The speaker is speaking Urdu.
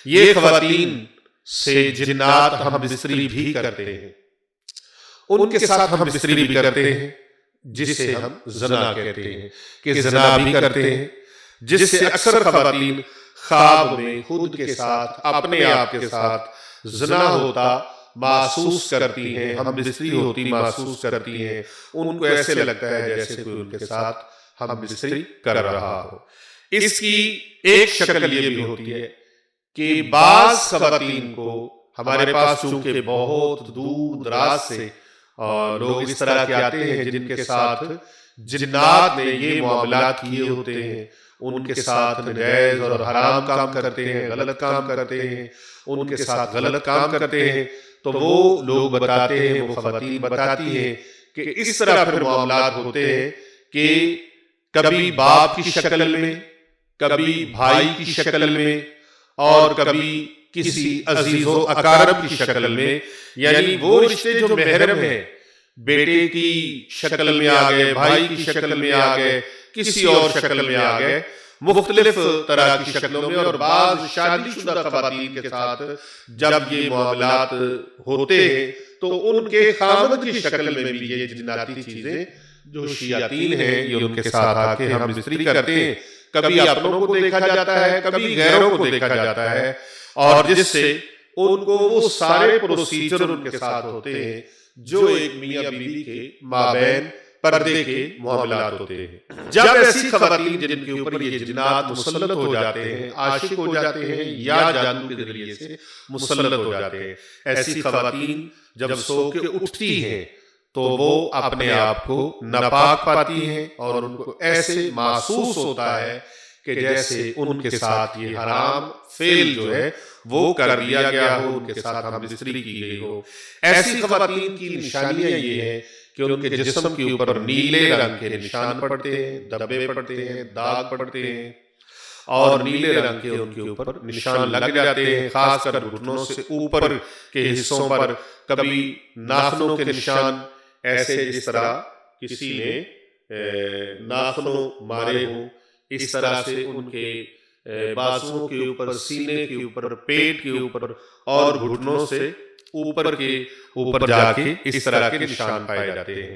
یہ خواتین سے جنات ہم بستری بھی کرتے ہیں، ان کے ساتھ ہم بستری بھی کرتے ہیں، جسے ہم زنا کہتے ہیں کہ زنا بھی کرتے ہیں، جس سے اکثر خواتین خواب میں خود کے ساتھ اپنے آپ کے ساتھ زنا ہوتا محسوس کرتی ہیں، ہم بستری ہوتی محسوس کرتی ہیں، ان کو ایسے لگتا ہے جیسے کوئی ان کے ساتھ ہم بستری کر رہا ہو۔ اس کی ایک شکل یہ بھی ہوتی ہے کہ بعض خواتین کو ہمارے پاس چونکہ بہت دور دراز سے لوگ اس طرح کے آتے ہیں جن کے ساتھ جنات نے یہ معاملات کیے ہوتے ہیں، ان کے ساتھ ناجائز اور حرام کام کرتے ہیں، غلط کام کرتے ہیں، ان کے ساتھ غلط کام کرتے ہیں، تو وہ لوگ بتاتے ہیں، وہ خواتین بتاتی ہیں کہ اس طرح پھر معاملات ہوتے ہیں کہ کبھی باپ کی شکل میں، کبھی بھائی کی شکل میں، اور کبھی کسی عزیز و اقارب کی شکل میں، یعنی وہ رشتے جو محرم ہیں، بیٹے کی شکل میں آ گئے، بھائی کی شکل میں آ گئے، کسی اور شکل میں آ گئے، مختلف طرح کی شکلوں میں، اور بعض شادی شدہ خواتین کے ساتھ جب یہ معاملات ہوتے ہیں تو ان کے خامد کی شکل میں بھی یہ جناتی چیزیں جو شیاطین ہیں یہ ان کے ساتھ آ کے ہم بستری کرتے ہیں۔ کبھی اپنوں کو دیکھا جاتا ہے، کبھی غیروں کو دیکھا جاتا ہے، اور جس سے ان کو وہ سارے پروسیجر ان کے ساتھ ہوتے ہیں جو ایک میاں بیوی کے مابین پردے کے معاملات ہوتے ہیں۔ جب ایسی خواتین جن کے اوپر یہ جنات مسلط ہو جاتے ہیں، عاشق ہو جاتے ہیں، یا جادو کے ذریعے سے مسلط ہو جاتے ہیں، ایسی خواتین جب سو کے اٹھتی ہیں تو وہ اپنے آپ کو ناپاک پاتی ہیں، اور ان کو ایسے محسوس ہوتا ہے کہ جیسے ان کے ساتھ یہ حرام فعل جو ہے وہ کر دیا گیا ہو، ان کے ساتھ ہم بستری کی گئی ہو۔ ایسی خواتین کی نشانیاں یہ ہیں کہ ان کے جسم کے اوپر نیلے رنگ کے نشان پڑتے ہیں، دبے پڑتے ہیں، داغ پڑتے ہیں، اور نیلے رنگ کے ان کے اوپر نشان لگ جاتے ہیں، خاص کر گھٹنوں سے اوپر کے حصوں پر، کبھی ناخنوں کے نشان، ایسے جس طرح کسی نے ناخنوں مارے ہوں، اس طرح سے ان کے بازوؤں کے اوپر، سینے کے اوپر، پیٹ کے اوپر، اور گھٹنوں سے اوپر کے اوپر جا کے اس طرح کے نشان پائے جاتے ہیں۔